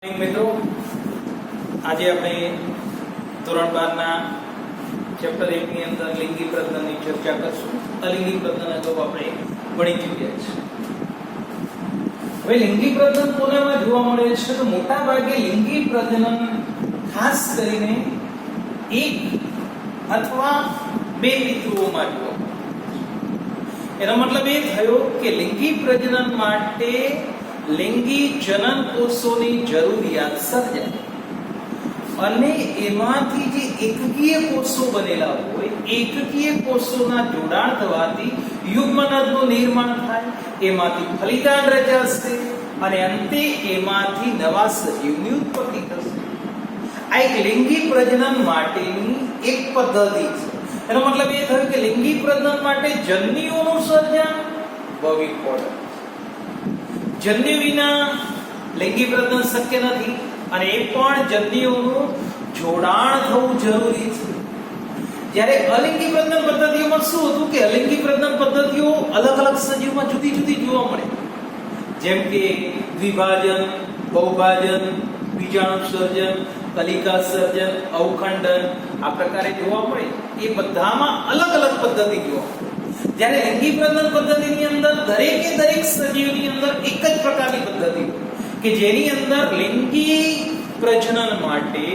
મિત્રો, આજે આપણે ધોરણ 12 ના ચેપ્ટર 1 ની અંદર લિંગી પ્રજનનની ચર્ચા કરશું. અલિંગી પ્રજનન અગાઉ આપણે ભણી ચૂક્યા છીએ. હવે લિંગી પ્રજનન કોનામાં જોવા મળે છે? તો મોટા ભાગે લિંગી પ્રજનન ખાસ કરીને એક અથવા બે પિતૃઓમાં જોવા મળે છે. એનો મતલબ એ થયો કે લિંગી પ્રજનન માટે લિંગી જનન કોષોની જરૂરિયાત સર્જાય અને એમાંથી જે એકકીય કોષો બનેલા હોય, એકકીય કોષોના જોડાણ થવાથી યુગ્મનદનું નિર્માણ થાય, એમાંથી ફલિતાંડ રચાશે અને અંતે એમાંથી નવા સજીવની ઉત્પત્તિ થશે. આ એક લિંગી પ્રજનન માટેની એક પદ્ધતિ છે. એનો મતલબ એ થયો કે લિંગી પ્રજનન માટે જન્યુઓનું સર્જન બહુ ઇમ્પોર્ટન્ટ. જન્યુ વિના લિંગી પ્રજનન શક્ય નથી અને એ પણ જન્યુઓનું જોડાણ થવું જરૂરી છે. જ્યારે અલિંગી પ્રજનન પદ્ધતિઓમાં શું હતું કે અલિંગી પ્રજનન પદ્ધતિઓ અલગ અલગ સજીવમાં જુદી જુદી જોવા મળે, જેમ કે દ્વિભાજન, બહુભાજન, બીજાણુ સર્જન, કલિકા સર્જન, અવખંડન, આ પ્રકારે જોવા મળે. એ બધામાં અલગ અલગ પદ્ધતિ જોવા મળે. જ્યારે લિંગી પ્રજનન પદ્ધતિની અંદર દરેકે દરેક સજીવની અંદર એક જ પ્રકારની પદ્ધતિ કે જેની અંદર લિંગી પ્રજનન માટે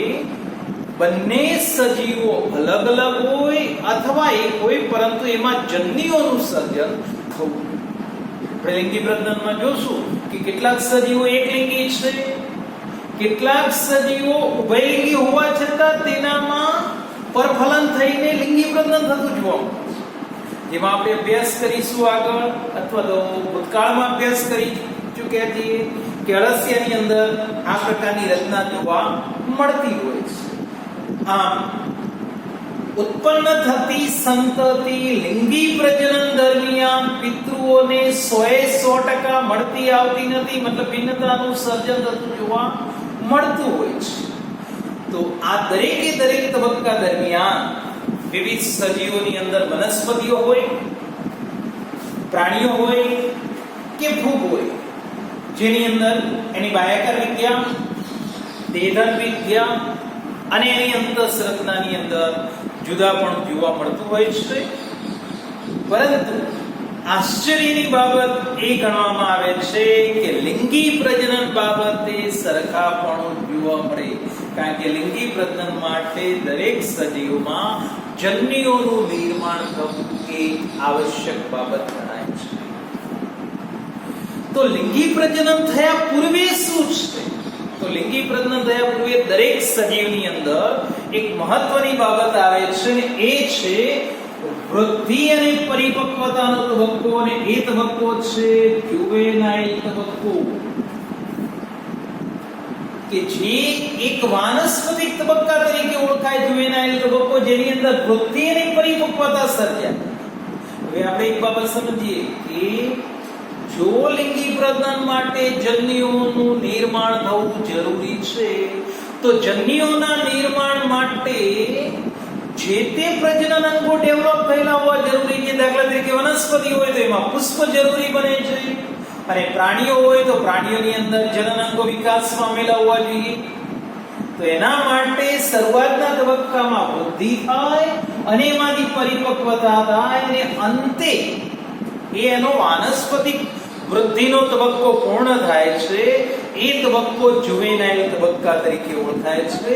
બંને સજીવો અલગ અલગ હોય અથવા એક હોય, પરંતુ એમાં જન્યુઓનું સર્જન થવું. આપણે લિંગી પ્રજનનમાં જોશું કે કેટલાક સજીવો એકલિંગી છે, કેટલાક સજીવો ઉભયલિંગી હોવા છતાં તેનામાં પરફલન થઈને લિંગી પ્રજનન થતું જોવા મળે. જેમાં આપણે અભ્યાસ કરીશું આગળ, અથવા તો ભૂતકાળમાં અભ્યાસ કરી ચૂક્યા છીએ કે અળસિયાની અંદર આ પ્રકારની રચના જોવા મળતી હોય છે. આમ ઉત્પન્ન થતી સંતતિ લિંગી પ્રજનન દરમિયાન પિતૃઓને 100% મળતી આવતી નથી, મતલબ ભિન્નતાનું સર્જન થતું જોવા મળતું હોય છે. તો આ દરેકે દરેક તબક્કા દરમિયાન વિવિધ સજીવોની અંદર વનસ્પતિઓ હોય, પ્રાણીઓ હોય કે ફૂગ હોય, જેની અંદર એની બાહ્યકર વિદ્યા, દેહધન વિદ્યા અને એની અંતઃસંરચનાની અંદર જુદા પણ જોવા મળતું હોય છે. પરંતુ આશ્ચર્યની બાબત એ ગણવામાં આવે છે કે લિંગી પ્રજનન બાબતે સરખાપણું જોવા મળે, કારણ કે લિંગી પ્રજનન માટે દરેક સજીવમાં જન્યુઓનું નિર્માણ થવું એ આવશ્યક બાબત ગણાય છે. તો લિંગી પ્રજનન થયા પૂર્વે શું છે? તો લિંગી પ્રજનન થયા પૂર્વે દરેક સજીવની અંદર એક મહત્વની બાબત આવે છે અને એ છે વૃદ્ધિ અને પરિપક્વતાનો તબક્કો, અને એ તબક્કો છે જુવેનાઇલ તબક્કો, કે જે એક વાનસ્પતિક તબક્કા તરીકે ઓળખાય. જુવેનાઇલ તબક્કો જેની અંદર વૃદ્ધિ અને પરિપક્વતા સર્જાય. હવે આપણે એક બાબત સમજીએ કે જો લિંગી પ્રજનન માટે જન્યુઓનું નિર્માણ થવું જરૂરી છે, તો જન્યુઓના નિર્માણ માટે જે તે પ્રજનન અંગો ડેવલપ થયેલા હોવા જરૂરી છે. દાખલા તરીકે વનસ્પતિ હોય તો એમાં પુષ્પ જરૂરી બને છે, અને પ્રાણીઓ હોય તો પ્રાણીઓની અંદર જનન અંગો વિકાસ પામેલા હોવા જોઈએ. તો એના માટે શરૂઆતના તબક્કામાં વૃદ્ધિ થાય અને એમાંથી પરિપક્વતા થાય અને અંતે એનો વાનસ્પતિક વૃદ્ધિનો તબક્કો પૂર્ણ થાય છે. એ તબક્કો જુવેનાઇલ તબક્કા તરીકે ઓળખાય છે.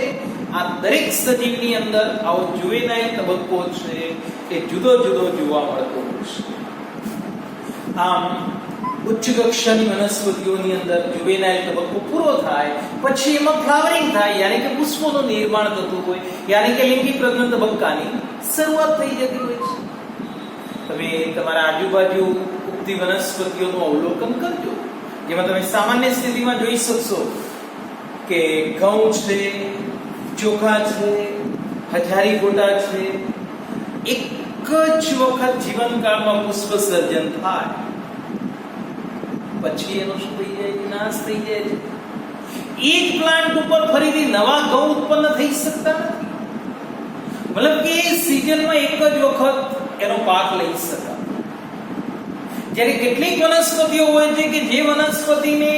આ દરેક સજીવની અંદર આવો જુવેનાઇલ તબક્કો છે એ જુદો જુદો જોવા મળતો હોય છે. આમ ઉચ્ચ કક્ષાની વનસ્પતિઓની અંદર જુવેનાઇલ તબક્કો પૂરો થાય પછી એમાં ફ્લાવરિંગ થાય, યાની કે પુષ્પોનું નિર્માણ થતું હોય, યાની કે લિંગી પ્રજનન તબક્કાની શરૂઆત થઈ જતી હોય છે. તમે તમારા આજુબાજુ ઉગતી વનસ્પતિઓનું અવલોકન કરજો, જેમાં તમે સામાન્ય સ્થિતિમાં જોઈ શકશો કે ઘઉં છે, ચોખા છે, હજારી ગોટા છે, એક જ વખત જીવનકાળમાં પુષ્પ સર્જન થાય પછી એનો શું થઈ જાય? નાશ થઈ જાય છે. એક પ્લાન્ટ ઉપર ફરીથી નવા ઘઉં ઉત્પન્ન થઈ શકતા નથી. મતલબ કે સીઝનમાં એક જ વખત એનો પાક લઈ શકાય. જ્યારે કેટલીક વનસ્પતિઓ હોય છે કે જે વનસ્પતિને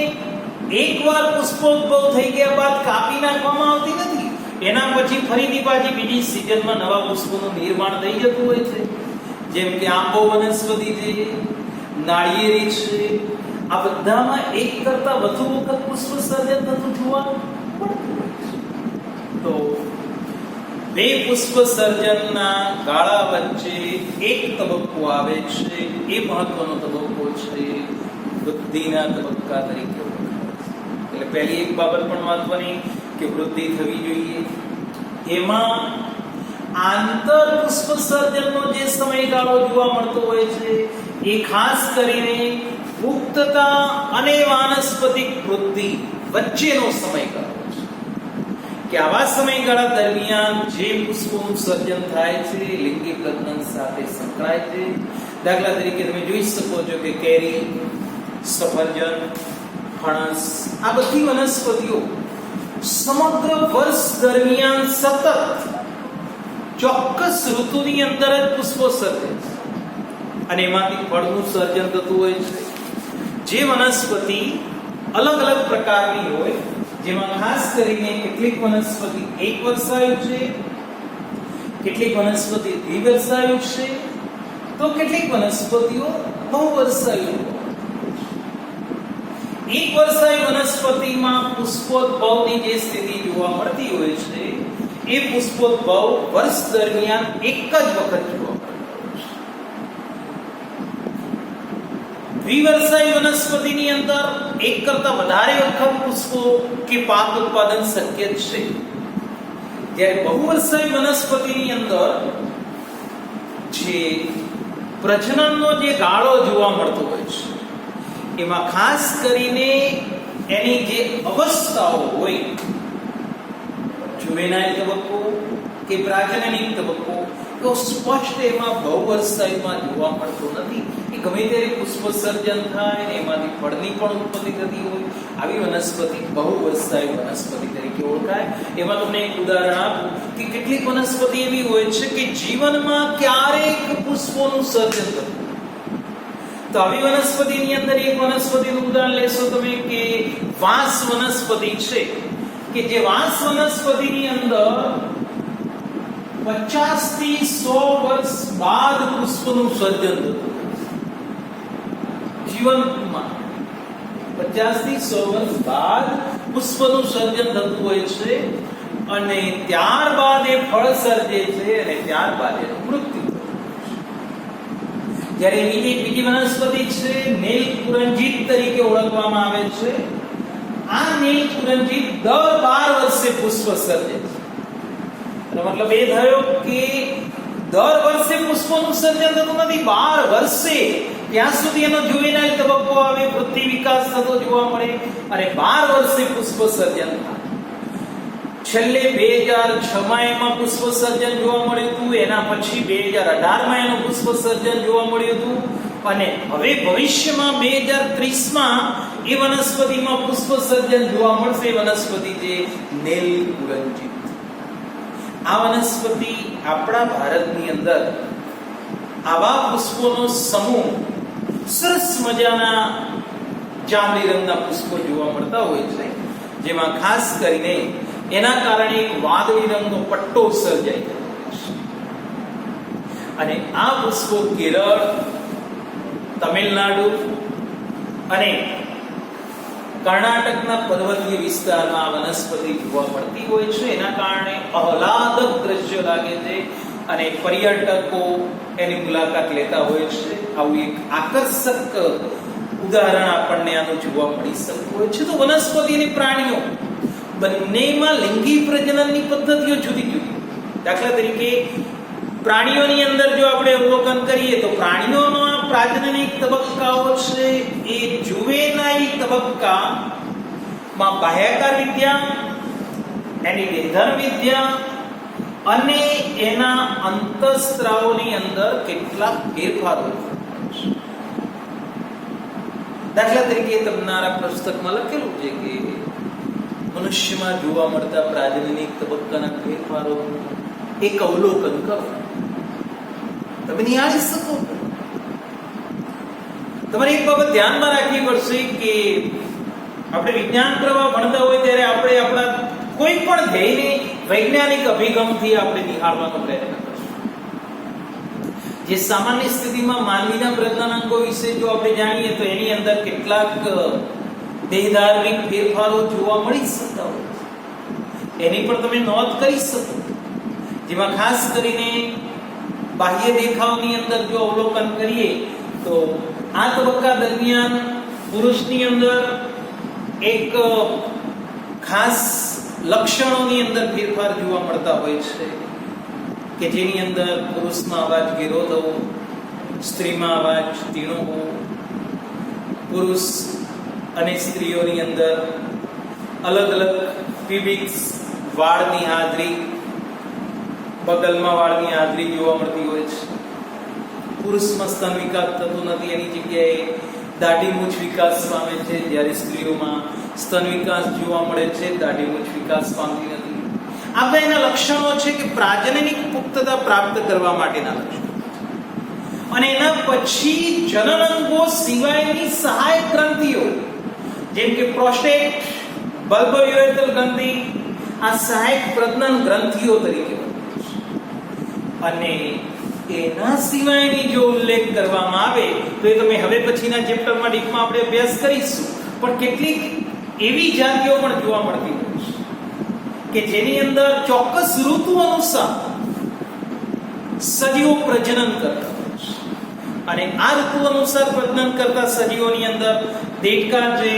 એકવાર પુષ્પોદ્ભવ થઈ ગયા બાદ કાપી નાખવામાં આવતી નથી. એના પછી ફરીથી પાછી બીજી સિઝનમાં નવા પુષ્પોનું નિર્માણ થઈ જતું હોય છે. જેમ કે આંબો વનસ્પતિ છે, નાળિયેરી છે, આ બધામાં એક કરતા વધુ વખત પુષ્પ સર્જન થતું જોવા મળતું હોય છે. તો બે પુષ્પ સર્જનના ગાળા વચ્ચે એક તબક્કો આવે છે, એ મહત્વનો તબક્કો છે વૃદ્ધિના તબક્કા તરીકે ઓળખાય છે. એટલે પહેલી એક બાબત પણ મહત્વની કે વૃદ્ધિ થવી જોઈએ. એમાં આંતર પુષ્પ સર્જનનો જે સમયગાળો જોવા મળતો હોય છે એ ખાસ કરીને પુખ્તતા અને વાનસ્પતિક વૃદ્ધિ વચ્ચેનો સમયગાળો છે. કે આવા સમયગાળા દરમિયાન જે પુષ્પોનું સર્જન થાય છે લિંગી પ્રજનન સાથે સંકળાય છે. દાખલા તરીકે તમે જોઈ શકો છો કે કેરી, સફરજન, ફણસ આ બધી વનસ્પતિઓ સમગ્ર વર્ષ દરમિયાન સતત ચોક્કસ ઋતુની અંદર જ પુષ્પો સર્જે છે અને એમાંથી ફળનું સર્જન થતું હોય છે. જે વનસ્પતિ અલગ અલગ પ્રકારની હોય, જેમાં ખાસ કરીને કેટલીક વનસ્પતિ એક વર્ષાયુ છે, કેટલીક વનસ્પતિ દ્વિવર્ષાયુ છે, તો કેટલીક વનસ્પતિઓ બહુવર્ષાયુ. એક વર્ષાયુ વનસ્પતિમાં પુષ્પોદ્ભવની જે સ્થિતિ જોવા મળતી હોય છે એ પુષ્પોદ્ભવ વર્ષ દરમિયાન એક જ વખત જોવા મળે છે. દ્વિવર્ષાયુ વનસ્પતિની અંદર એક કરતા વધારે વખત પુષ્પો કે પાક ઉત્પાદન શક્ય છે. જ્યારે બહુવર્ષાયુ વનસ્પતિની અંદર જે પ્રજનનનો જે ગાળો જોવા મળતો હોય છે એમાં ખાસ કરીને એની જે અવસ્થાઓ હોય, જુવેનાઇલ તબક્કો કે પ્રાજનનિક તબક્કો, તો સ્પષ્ટ એમાં બહુવર્ષાયુમાં જોવા મળતો નથી. એ ગમે ત્યારે પુષ્પ સર્જન થાય ને એમાંથી ફળની પણ ઉત્પત્તિ થતી હોય, આવી વનસ્પતિ બહુવર્ષાયુ વનસ્પતિ તરીકે ઓળખાય. એમાં તમને એક ઉદાહરણ આપું કે કેટલીક વનસ્પતિ એવી હોય છે કે જીવનમાં ક્યારેક પુષ્પોનું સર્જન થતું. તો આવી વનસ્પતિની અંદર એક વનસ્પતિનું ઉદાહરણ લેશો તમે કે વાંસ વનસ્પતિ છે, કે જે વાંસ વનસ્પતિની અંદર 50 થી 100 વર્ષ બાદ પુષ્પનું સર્જન થતું. જીવનમાં 50 થી 100 વર્ષ બાદ પુષ્પનું સર્જન થતું હોય છે અને ત્યારબાદ એ ફળ સર્જે છે અને ત્યારબાદ એનું મૃત્યુ. જ્યારે બીજી વનસ્પતિ છે નીલકુરંજીત તરીકે ઓળખવામાં આવે છે. આ નીલકુરંજીત દર 12 વર્ષે પુષ્પ સર્જે છે. મતલબ એ થયો કે દર વર્ષે પુષ્પોનું સર્જન થતું નથી, 12 વર્ષે ત્યાં સુધી એનો જુવેનાઇલ તબક્કો આવે, વૃદ્ધિ વિકાસ થતો જોવા મળે અને 12 વર્ષે પુષ્પ સર્જન થાય. છેલ્લે 2006માં એમાં પુષ્પ સર્જન જોવા મળ્યું હતું. એના પછી 2018માં એનું પુષ્પ સર્જન જોવા મળ્યું હતું અને હવે ભવિષ્યમાં 2030માં એ વનસ્પતિમાં પુષ્પ સર્જન જોવા મળશે. વનસ્પતિ જે નીલકુરંજીત. આ વનસ્પતિ આપણા ભારતની અંદર આવા પુષ્પોનો સમૂહ, સરસ મજાના જાંબલી રંગના પુષ્પો જોવા મળતા હોય છે, જેમાં ખાસ કરીને એના કારણે એક વાદળી રંગનો પટ્ટો સર્જાય છે. અને આ પુષ્પો કેરળ, તમિલનાડુ અને કર્ણાટકના પર્વતીય વિસ્તારમાં આ વનસ્પતિ જોવા મળતી હોય છે. એના કારણે આહલાદક દ્રશ્ય લાગે છે અને પર્યટકો એની મુલાકાત લેતા હોય છે. આવું એક આકર્ષક ઉદાહરણ આપણને આનું જોવા મળી શકતું હોય છે. તો વનસ્પતિ અને પ્રાણીઓ બંનેમાં લિંગી પ્રજનનની પદ્ધતિઓ જુદી જુદી. દાખલા તરીકે પ્રાણીઓની અંદર જો આપણે અવલોકન કરીએ તો પ્રાણીઓના પ્રાજનનિક તબક્કાઓ છે એ જુવેનાઇલ તબક્કામાં બાહ્યાકાર વિદ્યા, એની વેધન વિદ્યા અને એના અંતઃસ્ત્રાવોની અંદર કેટલાક ફેરફારો. દાખલા તરીકે તમારા પુસ્તકમાં લખેલું છે કે મનુષ્યમાં જોવા મળતા પ્રાજનનિક તબક્કાના ફેરફારો એક અવલોકન કરો. તમે નિહાળી શકો. તમારે એક બાબત ધ્યાનમાં રાખવી પડશે કે આપણે વિજ્ઞાન પ્રવાહ ભણતા હોય ત્યારે આપણે આપણા કોઈ પણ ધ્યેયને વૈજ્ઞાનિક અભિગમથી આપણે નિહાળવાનો પ્રયત્ન કરશું. જે સામાન્ય સ્થિતિમાં માનવીના પ્રજનનાંગો વિશે જો આપણે જાણીએ તો એની અંદર કેટલાક દેહધાર્મિક ફેરફારો જોવા મળી શકતા હોય છે. એની પણ તમે નોંધ કરી શકો. જેમાં ખાસ કરીને બાહ્ય દેખાવની અંદર જો અવલોકન કરીએ તો આ તબક્કા દરમિયાન પુરુષની અંદર એક ખાસ લક્ષણોની અંદર ફેરફાર જોવા મળતા હોય છે કે જેની અંદર પુરુષમાં અવાજ ઘેરો થવો, સ્ત્રીમાં અવાજ ધીણો હોવો, પુરુષ અને સ્ત્રીઓની અંદર અલગ અલગ પ્યુબિક્સ વાળની હાજરી, બગલમાં વાળની હાજરી જોવા મળતી હોય છે. પુરુષમાં સ્તન વિકાસ થતો નથી, એની જગ્યાએ દાઢી મૂછ વિકાસ પામે છે, જ્યારે સ્ત્રીઓમાં સ્તન વિકાસ જોવા મળે છે, દાઢી મૂછ વિકાસ પામતી નથી. આ બધા એના લક્ષણો છે કે પ્રાજનનિક પુખ્તતા પ્રાપ્ત કરવા માટેના લક્ષણો. અને એના પછી જનનાંગો સિવાયની સહાયક ગ્રંથિઓ જેમ કે પ્રોસ્ટેટ, બલ્બયુરેથ્રલ ગ્રંથિ આ સહાયક પ્રજનન ગ્રંથિઓ તરીકે અને એના સિવાયની જો ઉલ્લેખ કરવામાં આવે તો એ તમે હવે પછીના ચેપ્ટરમાં ડીપમાં આપણે અભ્યાસ કરીશું. પણ કેટલીક એવી જાતિઓ પણ જોવા મળતી હોય છે કે જેની અંદર ચોક્કસ ઋતુ અનુસાર સજીવો પ્રજનન કરતા હોય છે. અને આ ઋતુ અનુસાર પ્રજનન કરતા સજીવોની અંદર દેડકા છે,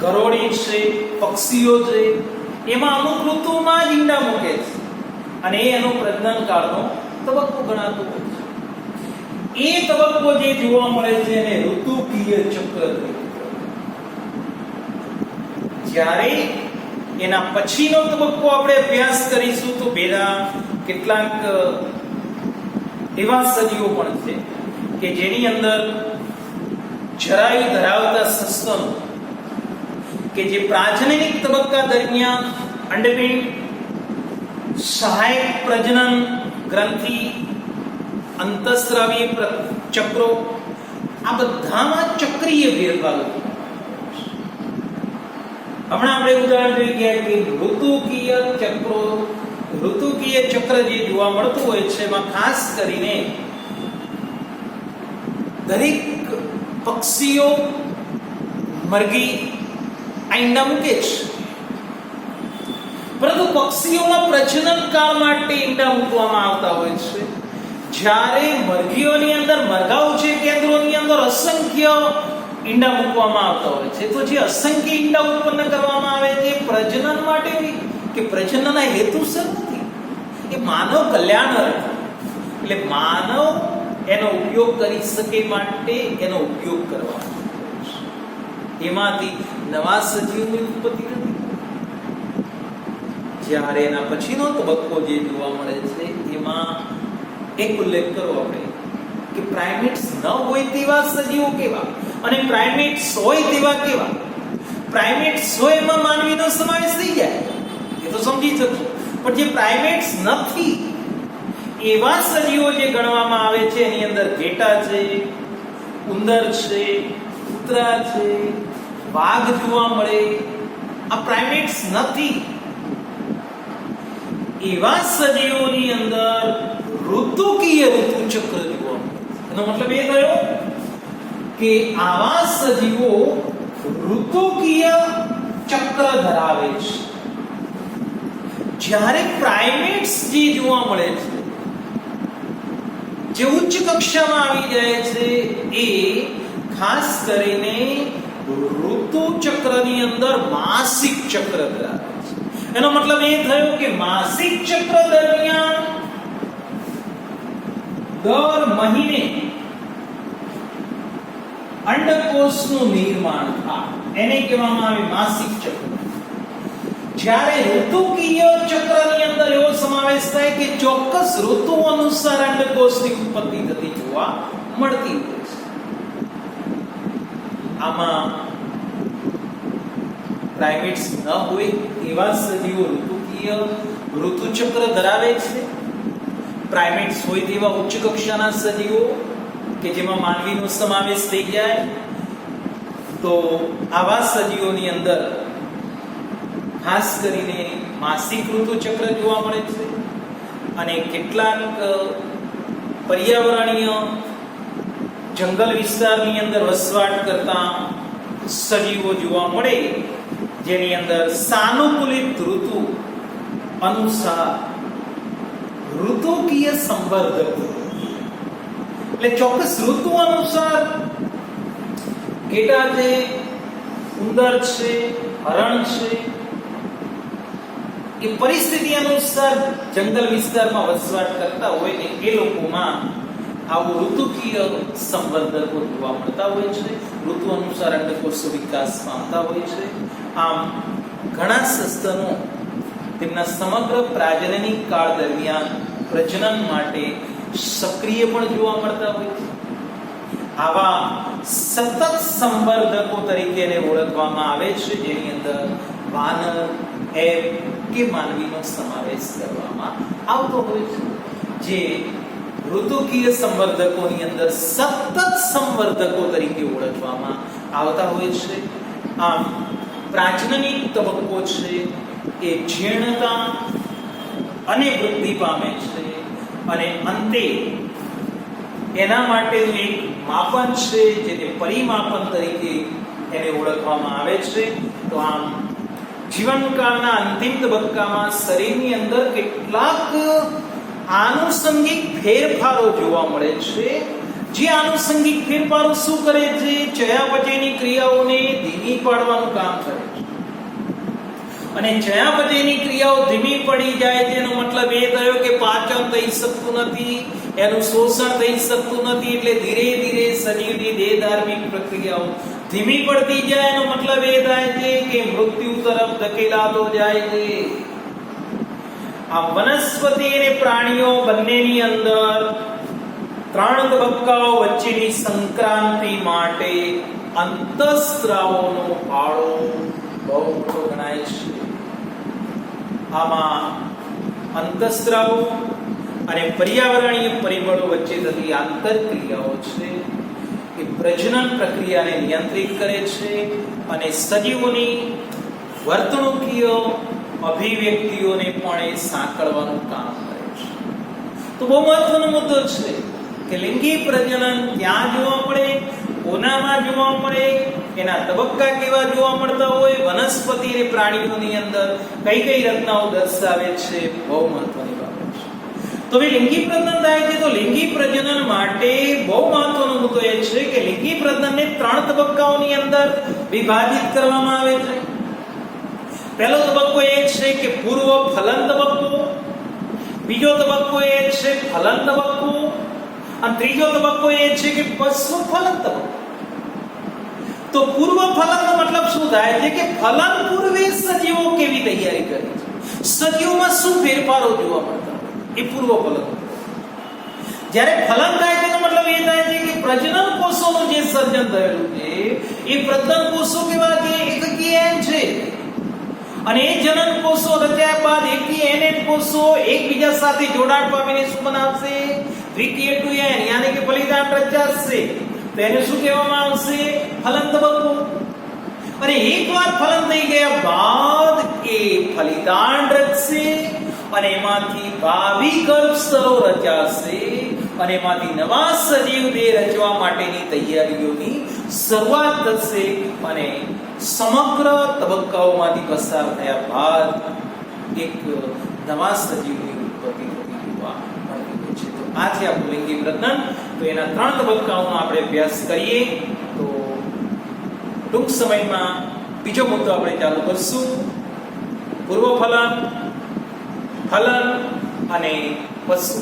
ગરોળી છે, પક્ષીઓ છે, એમાં અમુક ઋતુમાં જ ઈંડા મૂકે છે અને એ એનો પ્રજનન કાળનો તબક્કો ગણાતો હોય છે. એ તબક્કો જે જોવા મળે છે એને ઋતુકીય ચક્ર. જ્યારે એના પછીનો તબક્કો આપણે અભ્યાસ કરીશું તો બેરા કેટલાક એવા સજીવો પણ છે કે જેની અંદર જરાયુ ધરાવતા સસ્તનો કે જે પ્રાજનનિક તબક્કા દરમિયાન અંડપિંડ, સહાયક પ્રજનન ગ્રંથિ, અંતઃસ્રાવી ચક્રો આ બધામાં ચક્રીય ફેરફારો. હમણાં આપણે ઉદાહરણ જોઈ ગયા કે ઋતુકીય ચક્રો, ઋતુકીય ચક્ર જે જોવા મળતું હોય છે એમાં ખાસ કરીને દરેક પક્ષીઓ મરઘી ઈંડા મૂકે છે, પરંતુ પક્ષીઓના પ્રજનન કાળ માટે ઈંડા મૂકવામાં આવતા હોય છે. જ્યારે મરઘીઓની અંદર મરઘાઓ છે કેન્દ્રોની અંદર અસંખ્ય ઈંડા મૂકવામાં આવતા હોય છે. તો જે અસંખ્ય ઈંડા ઉત્પન્ન કરવામાં આવે છે પ્રજનન માટે કે પ્રજનનના હેતુસર નથી, એ માનવ કલ્યાણ અર્થે, એટલે માનવ એનો ઉપયોગ કરી શકે માટે એનો ઉપયોગ કરવામાં આવે છે. એમાંથી નવા સજીવની ઉત્પત્તિ નથી. જ્યારે એના પછીનો તબક્કો જે જોવા મળે છે એમાં એક ઉલ્લેખ કરો આપણે કે પ્રાઇમેટ્સ ન હોય તેવા સજીવો કેવા અને પ્રાઇમેટ્સ હોય તેવા કેવા. પ્રાઇમેટ્સ હોય એમાં માનવીનો સમાવેશ થઈ જાય, એ તો સમજી શકશો. પણ જે પ્રાઇમેટ્સ નથી એવા સજીવો જે ગણવામાં આવે છે એની અંદર ઘેટા છે, ઉંદર છે, કૂતરા છે, વાઘ જોવા મળે. આ પ્રાઇમેટ્સ નથી. એવા સજીવોની અંદર ઋતુકીય ઋતુચક્ર જોવા મળે. એનો મતલબ એ થયો કે આવા સજીવો ઋતુકીય ચક્ર ધરાવે છે. જ્યારે પ્રાઇમેટ્સ જે જોવા મળે છે, જે ઉચ્ચ કક્ષામાં આવી જાય છે, એ ખાસ કરીને ઋતુ ચક્રની અંદર માસિક ચક્ર ધરાવે છે. એનો મતલબ એ થયો કે માસિક ચક્ર દરમિયાન દર મહિને અંડકોષનું નિર્માણ થાય, એને કહેવામાં આવે માસિક ચક્ર. જ્યારે ઋતુકીય ચક્રની અંદર એવો સમાવેશ થાય કે ચોક્કસ ઋતુ અનુસાર અંડકોષની ઉત્પત્તિ થતી જોવા મળતી હોય છે. આમાં પ્રાઇમેટ્સ ન હોય એવા સજીવો ઋતુકીય ઋતુચક્ર ધરાવે છે. પ્રાઇમેટ્સ હોય તેવા ઉચ્ચ કક્ષાના સજીવો કે જેમાં માનવીનો સમાવેશ થઈ જાય તો આવા સજીવોની અંદર ખાસ કરીને માસિક ઋતુ ચક્ર જોવા મળે છે અને કેટલાક પર્યાવરણીય જંગલ વિસ્તારની અંદર વસવાટ કરતા સજીવો જોવા મળે, જેની અંદર સાનુકૂલિત ઋતુ અનુસાર ઋતુકીય સંવર્ધક, એટલે ચોક્કસ ઋતુ અનુસાર ઘેટા છે, ઉંદર છે, હરણ છે, એ પરિસ્થિતિ અનુસાર જંગલ વિસ્તારમાં વસવાટ કરતા હોય ને એ લોકોમાં આવું ઋતુકીય સંવર્ધકો જોવા મળતા હોય છે. ઋતુ અનુસાર અંડકોષો વિકાસ પામતા હોય છે. આમ ઘણા સસ્તનો તેમના સમગ્ર પ્રજનની કાળ દરમિયાન પ્રજનન માટે સક્રિય પણ જોવા મળતા હોય છે. આવા સતત સંવર્ધકો તરીકે એને ઓળખવામાં આવે છે, જેની અંદર વાનર, એપ કે માનવીનો સમાવેશ કરવામાં આવતો હોય છે, જે ઋતુકીય સંવર્ધકોની અંદર સતત સંવર્ધકો તરીકે ઓળખવામાં આવતા હોય છે. આમ પ્રાજનની તબક્કો છે એ જીર્ણતા અને વૃદ્ધિ પામે છે અને અંતે એના માટેનું એક માપન છે, જેને પરિમાપન તરીકે એને ઓળખવામાં આવે છે. તો આમ જીવનકાળના અંતિમ તબક્કામાં શરીરની અંદર કેટલાક આનુષંગિક ફેરફારો જોવા મળે છે. જે આનુષંગિક ફેરફારો શું કરે છે? ચયાપચયની ક્રિયાઓને ધીમી પાડવાનું કામ કરે છે. અને ચયાપચયની ક્રિયાઓ ધીમી પડી જાય છે એનો મતલબ એ થયો કે પાચન થઈ શકતું નથી, એનું શોષણ થઈ શકતું નથી, એટલે ધીરે ધીરે શરીરની દેહધાર્મિક પ્રક્રિયાઓ ધીમી પડતી જાય. એનો મતલબ એ થાય છે કે મૃત્યુ તરફ ધકેલાતો જાય છે. આ વનસ્પતિ અને પ્રાણીઓ બંનેની અંદર 3 તબક્કાઓ વચ્ચેની સંક્રાંતિ માટે અંતઃસ્ત્રાવોનો ફાળો બહુ મોટો ગણાય છે. આમાં અંતઃસ્ત્રાવો અને પર્યાવરણીય પરિબળો વચ્ચે થતી આંતરક્રિયાઓ છે એ પ્રજનન પ્રક્રિયાને નિયંત્રિત કરે છે અને સજીવોની વર્તણૂકીય અભિવ્યક્તિઓને પણ એ સાંકળવાનું કામ કરે છે. તો બહુ મહત્વનો મુદ્દો છે કે લિંગી પ્રજનન ક્યાં જોવા મળે, કોનામાં જોવા મળે, એના તબક્કા કેવા જોવા મળતા હોય, વનસ્પતિ અને પ્રાણીઓની અંદર કઈ કઈ રચનાઓ દર્શાવે છે, બહુ મહત્વની બાબત છે. તો હવે લિંગી પ્રજનન થાય છે તો લિંગી પ્રજનન માટે બહુ મહત્વનો મુદ્દો એ છે કે લિંગી પ્રજનનને 3 તબક્કાઓની અંદર વિભાજિત કરવામાં આવે છે. પહેલો તબક્કો એ છે કે પૂર્વ ફલન તબક્કો, બીજો તબક્કો એ છે ફલન તબક્કો અને ત્રીજો તબક્કો એ છે કે પશુ ફલન તબક્કો. તો પૂર્વ ફલનનો મતલબ શું થાય છે કે ફલન પૂર્વે સજીવો કેવી તૈયારી કરે છે, સજીવોમાં શું ફેરફારો જોવા મળતા એ પૂર્વ ફલન. જ્યારે ફલન થાય છે તો મતલબ એ થાય છે કે પ્રજનન કોષોનું જે સર્જન થયેલું છે એ પ્રજનન કોષો કેવા છે? એકકીય એન છે અને એ જનન કોષો રચ્યા બાદ એકકીય એનએન કોષો એકબીજા સાથે જોડાણ પામીને શું બનાવશે? દ્વિકીય 2n યાની કે ફલિતાંડ રચાશે. તો એને શું કહેવામાં આવશે? ફલન તબક્કો. અને એકવાર ફલન થઈ ગયા બાદ એ ફલિતાંડ રચશે અને એમાંથી ભાવિ ગર્ભસ્તરો રચાશે અને એમાંથી નવા સજીવ દેહ રચવા માટેની તૈયારીઓની શરૂઆત થશે અને સમગ્ર તબક્કાઓમાંથી પસાર થયા બાદ એક નવા સજીવની ઉત્પત્તિ થતી જોવા મળતી હોય છે. તો આ છે આપણું લિંગી પ્રજનન. તો એના 3 તબક્કાઓનો આપણે અભ્યાસ કરીએ તો ટૂંક સમયમાં બીજો મુદ્દો આપણે ચાલુ કરશું. પૂર્વ ફલન, ફલન અને પશુ.